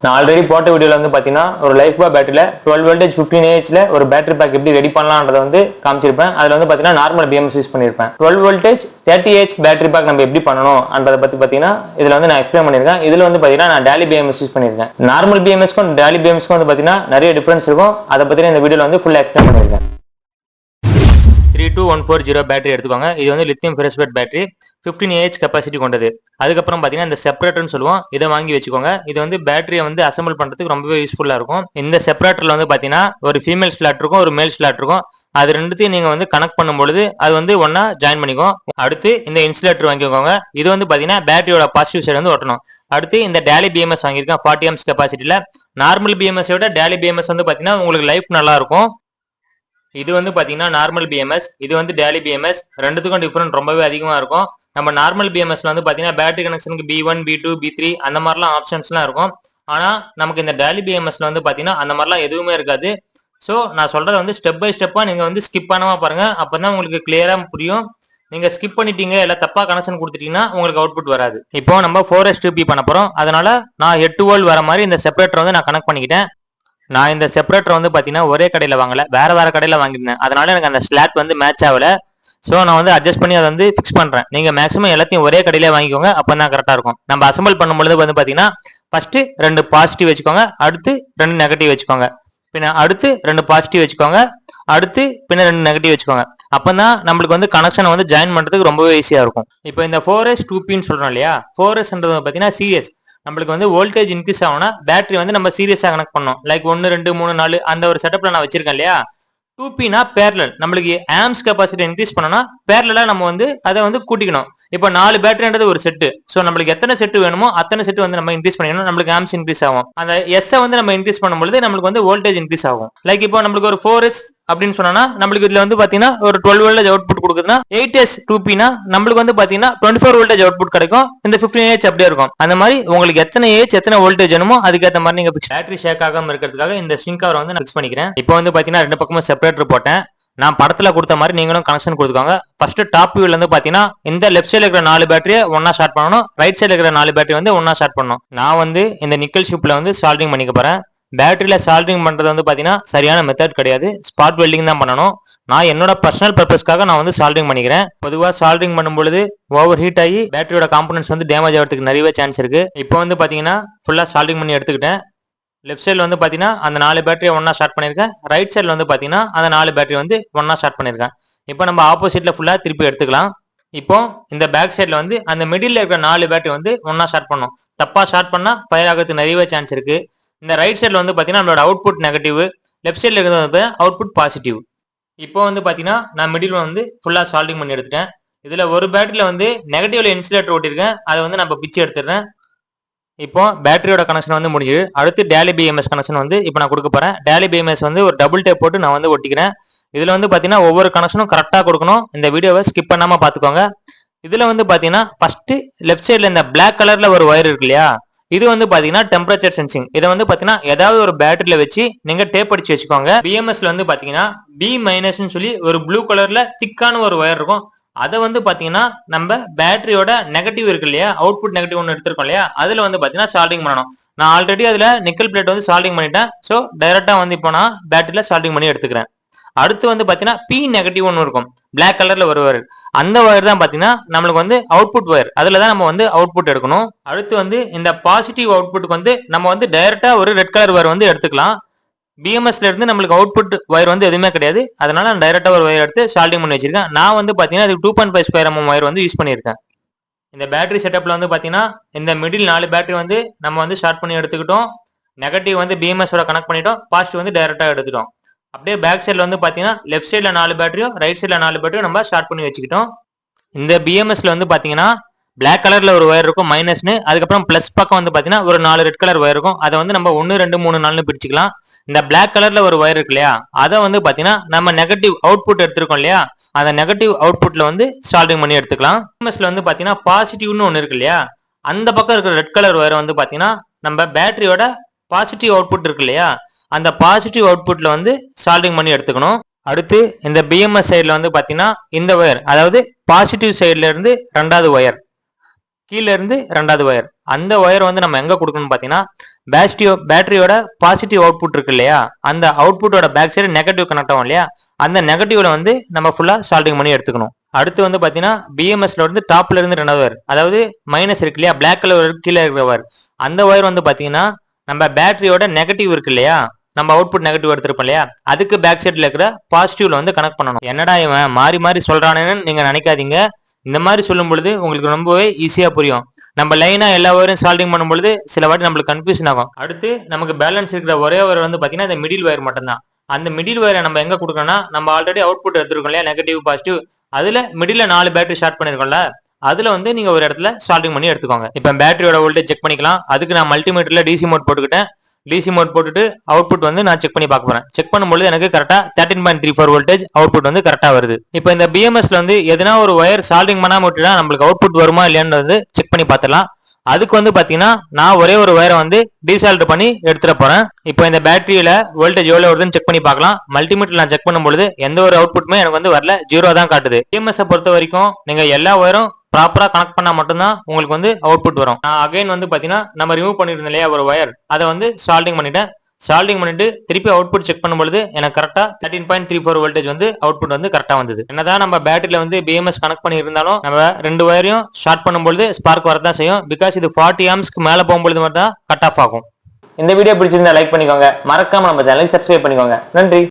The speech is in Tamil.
நான் ஆல்ரெடி போட்ட வீடியோல வந்து பாத்தீங்கன்னா ஒரு லைஃப் பாய் பேட்டரியில 12 வோல்டேஜ் 15Ah ஒரு பேட்டரி பேக் எப்படி ரெடி பண்ணலாம்ன்றத வந்து காமிச்சிருப்பேன். அதுல வந்து பாத்தீங்கன்னா நார்மல் BMS யூஸ் பண்ணிருப்பேன். 12 வோல்டேஜ் 30Ah பேட்டரி பேக் நம்ம எப்படி பண்ணணும்ன்றத பத்தி பாத்தீங்கன்னா இதுல வந்து நான் எக்ஸ்பிளைன் பண்ணிருக்கேன். இதுல வந்து பாத்தீங்கன்னா நான் டேலி BMS யூஸ் பண்ணிருக்கேன். நார்மல் BMSக்கும் டேலி BMSக்கும் வந்து பாத்தீங்கன்னா நிறைய டிஃபரன்ஸ் இருக்கும். அதை பத்தி இந்த வீடியோல வந்து ஃபுல்லா எக்ஸ்பிளைன் பண்ணிருக்கேன். 32140 பேட்டரி எடுத்துக்கோங்க. இது வந்து லித்தியம் ஃபெரஸ்பேட் பேட்டரி 15Ah கெப்பாசிட்டி கொண்டது. அதுக்கப்புறம் பாத்தீங்கன்னா இந்த செப்பரேட்டர்னு சொல்லுவோம், இதை வாங்கி வச்சுக்கோங்க. இது வந்து பேட்டரியை வந்து அசம்பிள் பண்றதுக்கு ரொம்பவே யூஸ்ஃபுல்லா இருக்கும். இந்த செப்பரேட்டர்ல வந்து பாத்தீங்கன்னா ஒரு ஃபீமேல் ஸ்லாட் இருக்கும், ஒரு மேல் ஸ்லாட் இருக்கும். அது ரெண்டுத்தையும் நீங்க வந்து கனெக்ட் பண்ணும்பொழுது அது வந்து ஒன்னா ஜாயின் பண்ணிக்கும். அடுத்து இந்த இன்சுலேட்டர் வாங்கிக்கோங்க. இது வந்து பாத்தீங்கன்னா பேட்டரியோட பாசிட்டிவ் சைடு வந்து ஒட்டணும். அடுத்து இந்த டேலி BMS வாங்கியிருக்கேன் 40 amps கெப்பாசிட்டியில. நார்மல் BMS விட டேலி BMS வந்து பாத்தீங்கன்னா உங்களுக்கு லைஃப் நல்லா இருக்கும். இது வந்து பாத்தீங்கன்னா நார்மல் BMS, இது வந்து டேலி BMS. ரெண்டுத்துக்கும் டிஃபரெண்ட் ரொம்பவே அதிகமா இருக்கும். நம்ம நார்மல் BMSல வந்து பாத்தீங்கன்னா பேட்டரி கனெக்ஷனுக்கு B1 B2 B3 அந்த மாதிரிலாம் ஆப்ஷன்ஸ்லாம் இருக்கும். ஆனா நமக்கு இந்த டேலி BMSல வந்து பாத்தீங்கன்னா அந்த மாதிரிலாம் எதுவுமே இருக்காது. ஸோ நான் சொல்றதை வந்து ஸ்டெப் பை ஸ்டெப்பா நீங்க வந்து ஸ்கிப் பண்ணாம பாருங்க, அப்பதான் உங்களுக்கு கிளியரா புரியும். நீங்க ஸ்கிப் பண்ணிட்டீங்க இல்ல தப்பா கனெக்ஷன் கொடுத்துட்டீங்கன்னா உங்களுக்கு அவுட்புட் வராது. இப்போ நம்ம 4S2P பண்ண போறோம். அதனால நான் 8 வோல்ட் வர மாதிரி இந்த செப்பரேட்டர் வந்து நான் கனெக்ட் பண்ணிக்கிட்டேன். நான் இந்த செப்பரேட்டர் வந்து பாத்தீங்கன்னா ஒரே கடையில வாங்கல, வேற கடையில வாங்கியிருந்தேன். அதனால எனக்கு அந்த ஸ்லாட் வந்து மேட்ச் ஆகல. ஸோ நான் வந்து அட்ஜஸ்ட் பண்ணி அதை வந்து ஃபிக்ஸ் பண்றேன். நீங்க மேக்ஸிமம் எல்லாத்தையும் ஒரே கடையில வாங்கிக்கோங்க, அப்பதான் கரெக்டா இருக்கும். நம்ம அசம்பிள் பண்ணும்பொழுது வந்து பாத்தீங்கன்னா ஃபர்ஸ்ட் 2 பாசிட்டிவ் வச்சுக்கோங்க, அடுத்து 2 நெகட்டிவ் வச்சுக்கோங்க, பின்ன அடுத்து 2 பாசிட்டிவ் வச்சுக்கோங்க, அடுத்து பின்ன 2 நெகட்டிவ் வச்சுக்கோங்க. அப்பதான் நம்மளுக்கு வந்து கனெக்ஷனை வந்து ஜாயின் பண்றதுக்கு ரொம்பவே ஈஸியா இருக்கும். இப்போ இந்த 4S2Pன்னு சொல்றோம் இல்லையா, 4Sன்றது பாத்தீங்கன்னா சீரியஸ். நம்மளுக்கு வந்து வோல்டேஜ் இன்க்ரீஸ் ஆகும்னா பேட்டரி வந்து நம்ம சீரியஸா கனெக்ட் பண்ணோம். லைக் 1 2 3 4 அந்த ஒரு செட்டப்ல நான் வச்சிருக்கேன் இல்லையா. 2Pனா பேரலல். நம்மளுக்கு ஆம்ஸ் கெப்பாசிட்டி இன்க்ரீஸ் பண்ணனா பேரலா நம்ம வந்து அதை வந்து கூட்டிக்கணும். இப்போ 4 பேட்டரின்றது ஒரு செட்டு. ஸோ நம்மளுக்கு எத்தனை செட்டு வேணுமோ அத்தனை செட்டு வந்து நம்ம இன்க்ரீஸ் பண்ணிக்கணும். நம்மளுக்கு ஆம்ஸ் இன்க்ரீஸ் ஆகும். அந்த எஸ் வந்து நம்ம இன்க்ரீஸ் பண்ணும்போது நம்மளுக்கு வந்து வோல்டேஜ் இன்க்ரீஸ் ஆகும். லைக் இப்போ நம்மளுக்கு ஒரு 4S அப்படின்னு சொன்னா நம்மளுக்கு இதுல வந்து பாத்தீங்கன்னா ஒரு 12 வோல்டேஜ் அவுட்புட் கொடுக்குதுன்னா 8S2Pனா நம்மளுக்கு வந்து பாத்தீங்கன்னா 24 வோல்டேஜ் அவுட்புட் கிடைக்கும். இந்த 15Ah அப்படியே இருக்கும். அந்த மாதிரி உங்களுக்கு எத்தனை எத்தனை வோல்டேஜ் வேணுமோ அதுக்கேற்ற மாதிரி நீங்க பேட்டரி ஷேக் ஆகாம இருக்கிறதுக்காக இந்த ஸ்ட்ரிங் கவர் வந்து நான் ஃபிக்ஸ் பண்ணிக்கிறேன். இப்போ வந்து பாத்தீங்கன்னா 2 பக்கமும் செப்பரேட்டர் போட்டேன். நான் படத்துல கொடுத்த மாதிரி நீங்களும் கனெக்ஷன் கொடுத்துக்கோங்க. ஃபர்ஸ்ட் டாப் வியூல இருந்து பாத்தீங்கன்னா இந்த லெஃப்ட் சைடுல இருக்கிற 4 பேட்டரியை ஒன்னா ஷார்ட் பண்ணணும், ரைட் சைடுல இருக்கிற 4 பேட்டரி வந்து ஒன்னா ஷார்ட் பண்ணணும். நான் வந்து இந்த நிக்கல் ஷிப்ல வந்து சால்டிங் பண்ணிக்க போறேன். பேட்டரியில சால்டிங் பண்றது வந்து பாத்தீங்கன்னா சரியான மெத்தட் கிடையாது, ஸ்பாட் வெல்டிங் தான் பண்ணணும். நான் என்னோட பர்சனல் பர்பஸ்க்காக நான் வந்து சால்டிங் பண்ணிக்கிறேன். பொதுவா சால்டிங் பண்ணும்பொழுது ஓவர் ஹீட் ஆகி பேட்டரியோட காம்பனன்ட்ஸ் வந்து டேமேஜ் ஆகிறதுக்கு நிறைய சான்ஸ் இருக்கு. இப்போ வந்து பாத்தீங்கன்னா ஃபுல்லா சால்டிங் பண்ணி எடுத்துக்கிட்டேன். லெஃப்ட் சைடில் வந்து பார்த்தீங்கன்னா அந்த 4 பேட்டரியை ஒன்னா ஸ்டார்ட் பண்ணியிருக்கேன். ரைட் சைடில் வந்து பார்த்தீங்கன்னா அந்த 4 பேட்டரி வந்து ஒன்னா ஸ்டார்ட் பண்ணியிருக்கேன். இப்போ நம்ம ஆப்போசிட்ல ஃபுல்லாக திருப்பி எடுத்துக்கலாம். இப்போ இந்த பேக் சைடில் வந்து அந்த மிடில் இருக்கிற 4 பேட்டரி வந்து ஒன்னா ஸ்டார்ட் பண்ணோம். தப்பா ஸ்டார்ட் பண்ணா ஃபயர் ஆகிறதுக்கு நிறையவே சான்ஸ் இருக்கு. இந்த ரைட் சைடில் வந்து பார்த்தீங்கன்னா நம்மளோட அவுட்புட் நெகட்டிவ், லெஃப்ட் சைடில் இருக்கிறது வந்து அவுட்புட் பாசிட்டிவ். இப்போ வந்து பார்த்தீங்கன்னா நான் மிடில் வந்து ஃபுல்லாக சால்டிங் பண்ணி எடுத்துட்டேன். இதுல ஒரு பேட்டரியில வந்து நெகட்டிவ்ல இன்சுலேட்டர் ஓட்டிருக்கேன், அதை வந்து நம்ம பிச்சு எடுத்துடுறேன். இப்போ பேட்டரியோட கனெக்ஷன் வந்து முடிஞ்சது. அடுத்து டேலி BMS கனெக்ஷன் வந்து இப்போ நான் கொடுக்க போறேன். டேலி BMS வந்து ஒரு டபுள் டேப் போட்டு நான் வந்து ஒட்டிக்கிறேன். இதுல வந்து பாத்தீங்கன்னா ஒவ்வொரு கனெக்ஷனும் கரெக்டா கொடுக்கணும். இந்த வீடியோவை ஸ்கிப் பண்ணாம பாத்துக்கோங்க. இதுல வந்து பாத்தீங்கன்னா ஃபர்ஸ்ட் லெஃப்ட் சைடுல இந்த பிளாக் கலர்ல ஒரு ஒயர் இருக்கு இல்லையா, இது வந்து பாத்தீங்கன்னா டெம்பரேச்சர் சென்சிங். இதை வந்து பாத்தீங்கன்னா ஏதாவது ஒரு பேட்டரியில வச்சு நீங்க டேப் அடிச்சு வச்சுக்கோங்க. BMSல வந்து பாத்தீங்கன்னா B- சொல்லி ஒரு ப்ளூ கலர்ல திக்கான ஒரு ஒயர் இருக்கும். அதை வந்து பாத்தீங்கன்னா நம்ம பேட்டரியோட நெகட்டிவ் இருக்கு இல்லையா, அவுட்புட் நெகட்டிவ் ஒன்று எடுத்திருக்கோம் இல்லையா, அதுல வந்து பாத்தீங்கன்னா சால்டிங் பண்ணணும். நான் ஆல்ரெடி அதுல நிக்கல் பிளேட் வந்து சால்டிங் பண்ணிட்டேன். ஸோ டைரக்டா வந்து இப்போ நான் பேட்டரியில சால்டிங் பண்ணி எடுத்துக்கிறேன். அடுத்து வந்து பாத்தீங்கன்னா P- ஒன்று இருக்கும், பிளாக் கலர்ல ஒரு ஒயர். அந்த ஒயர் தான் பாத்தீங்கன்னா நம்மளுக்கு வந்து அவுட்புட் ஒயர். அதுல தான் நம்ம வந்து அவுட்புட் எடுக்கணும். அடுத்து வந்து இந்த பாசிட்டிவ் அவுட்புட்டுக்கு வந்து நம்ம வந்து டைரக்டா ஒரு ரெட் கலர் ஒயர் வந்து எடுத்துக்கலாம். BMSல இருந்து நம்மளுக்கு அவுட்புட் ஒயர் வந்து எதுவுமே கிடையாது. அதனால நான் டைரக்டா ஒரு ஒயர் எடுத்து சால்டிங் பண்ணி வச்சிருக்கேன். நான் வந்து பாத்தீங்கன்னா அதுக்கு 2.5 ஸ்கொயர் mm ஒயர் வந்து யூஸ் பண்ணியிருக்கேன். இந்த பேட்டரி செட்டப்ல வந்து பாத்தீங்கன்னா இந்த மிடில் 4 பேட்டரி வந்து நம்ம வந்து ஸ்டார்ட் பண்ணி எடுத்துக்கிட்டோம். நெகட்டிவ் வந்து BMSோட கனெக்ட் பண்ணிட்டோம், பாசிட்டிவ் வந்து டைரக்டா எடுத்துட்டோம். அப்படியே பேக் சைட்ல வந்து பாத்தீங்கன்னா லெஃப்ட் சைட்ல 4 பேட்டரியும் ரைட் சைட்ல 4 பேட்டரியும் நம்ம ஸ்டார்ட் பண்ணி வச்சுக்கிட்டோம். இந்த BMSல வந்து பாத்தீங்கன்னா பிளாக் கலர்ல ஒரு ஒயர் இருக்கும் மைனஸ்னு, அதுக்கப்புறம் பிளஸ் பக்கம் வந்து பாத்தீங்கன்னா ஒரு 4 ரெட் கலர் ஒயர் இருக்கும். அதை வந்து நம்ம 1 2 3 4 பிரிச்சுக்கலாம். இந்த பிளாக் கலர்ல ஒரு ஒயர் இருக்கு இல்லையா, அதை வந்து பாத்தீங்கன்னா நம்ம நெகட்டிவ் அவுட்புட் எடுத்திருக்கோம் இல்லையா, அந்த நெகட்டிவ் அவுட்புட்ல வந்து சால்டிங் பண்ணி எடுத்துக்கலாம். BMSல வந்து பாத்தீங்கன்னா பாசிட்டிவ்னு ஒன்று இருக்கு இல்லையா, அந்த பக்கம் இருக்கிற ரெட் கலர் ஒயர் வந்து பாத்தீங்கன்னா நம்ம பேட்டரியோட பாசிட்டிவ் அவுட்புட் இருக்கு இல்லையா, அந்த பாசிட்டிவ் அவுட்புட்ல வந்து சால்டிங் பண்ணி எடுத்துக்கணும். அடுத்து இந்த BMS சைட்ல வந்து பாத்தீங்கன்னா இந்த ஒயர், அதாவது பாசிட்டிவ் சைட்ல இருந்து 2வது ஒயர், கீழே இருந்து 2வது ஒயர், அந்த ஒயர் வந்து நம்ம எங்க கொடுக்கணும் பாத்தீங்கன்னா பேட்டரியோட பாசிட்டிவ் அவுட்புட் இருக்கு இல்லையா, அந்த அவுட்புட்டோட பேக் சைடு நெகட்டிவ் கனெக்ட் ஆகும் இல்லையா, அந்த நெகட்டிவ்ல வந்து நம்ம ஃபுல்லா சால்டிங் பண்ணி எடுத்துக்கணும். அடுத்து வந்து பாத்தீங்கன்னா பிஎம்எஸ்ல வந்து டாப்ல இருந்து 2 ஒயர், அதாவது மைனஸ் இருக்கு இல்லையா, பிளாக் கலர் கீழே இருக்கிற ஒயர், அந்த ஒயர் வந்து பாத்தீங்கன்னா நம்ம பேட்டரியோட நெகட்டிவ் இருக்கு இல்லையா, நம்ம அவுட்புட் நெகட்டிவ் எடுத்திருப்போம் இல்லையா, அதுக்கு பேக் சைட்ல இருக்கிற பாசிட்டிவ்ல வந்து கனெக்ட் பண்ணணும். என்னடா இவன் மாறி மாறி சொல்றானேன்னு நீங்க நினைக்காதீங்க. இந்த மாதிரி சொல்லும் பொழுது உங்களுக்கு ரொம்பவே ஈஸியா புரியும். நம்ம லைனா எல்லா ஒயரும் சால்டிங் பண்ணும் பொழுது சில வாட்டி நம்மளுக்கு கன்ஃபியூஷன் ஆகும். அடுத்து நமக்கு பேலன்ஸ் இருக்கிற ஒரே ஒயர் வந்து பாத்தீங்கன்னா இந்த மிடில் ஒயர் மட்டும்தான். அந்த மிடில் ஒயரை நம்ம எங்க கொடுக்கணும்னா, நம்ம ஆல்ரெடி அவுட்புட் எடுத்திருக்கோம் இல்லையா, நெகட்டிவ் பாசிட்டிவ், அதுல மிடில் 4 பேட்டரி ஷார்ட் பண்ணிருக்கோம்ல, அதுல வந்து நீங்க ஒரு இடத்துல சால்டிங் பண்ணி எடுத்துக்கோங்க. இப்ப பேட்டரியோட வோல்டேஜ் செக் பண்ணிக்கலாம். அதுக்கு நான் மல்டிமீட்டர்ல டிசி மோட் போட்டுக்கிட்டேன். டிசி மோட் போட்டுட்டு அவுட்புட் வந்து நான் செக் பண்ணி பார்க்க போறேன். செக் பண்ணும்போது எனக்கு கரெக்டா 13.34 வோல்டேஜ் அவுட்புட் வந்து கரெக்டா வருது. இப்போ இந்த பிஎம்எஸ்ல வந்து எதனா ஒரு ஒயர் சால்டிங் பண்ணாம விட்டுட்டா நம்மளுக்கு அவுட்புட் வருமா இல்லையான்னு செக் பண்ணி பார்த்துலாம். அதுக்கு வந்து பாத்தீங்கன்னா நான் ஒரே ஒரு ஒயரை வந்து டீசால்ட் பண்ணி எடுத்துட போறேன். இப்போ இந்த பேட்டரியில வோல்டேஜ் எவ்வளவு வருதுன்னு செக் பண்ணி பார்க்கலாம். மல்டிமீட்டர் நான் செக் பண்ணும்போது எந்த ஒரு அவுட்புட்டுமே எனக்கு வந்து வரல, 0 தான் காட்டுது. பிஎம்எஸ் பொறுத்த வரைக்கும் நீங்க எல்லா ஒயரும் ப்ராப்பரா கனெக்ட் பண்ணா மட்டும்தான் உங்களுக்கு வந்து அவுட்புட் வரும். நான் அகைன் வந்து பாத்தீங்கன்னா நம்ம ரிமூவ் பண்ணிருந்தோம் இல்லையா ஒரு ஒயர், அதை வந்து சால்டிங் பண்ணிட்டேன். சால்டிங் பண்ணிட்டு திருப்பி அவுட்புட் செக் பண்ணும்போது எனக்கு கரெக்டா 13.34 வோல்டேஜ் வந்து அவுட்புட் வந்து கரெக்டா வந்தது. என்னதான் நம்ம பேட்டரியில வந்து பிஎம்எஸ் கனெக்ட் பண்ணி இருந்தாலும் நம்ம 2 ஒயரையும் ஷார்ட் பண்ணும்போது ஸ்பார்க் வரதான் செய்யும். பிகாஸ் இது 40 ஆம்ஸ்க்கு மேல போகும்போது மட்டும் தான் கட் ஆஃப் ஆகும். இந்த வீடியோ பிடிச்சிருந்தா லைக் பண்ணிக்கோங்க, மறக்காம நம்ம சேனலை சப்ஸ்கிரைப் பண்ணிக்கோங்க. நன்றி.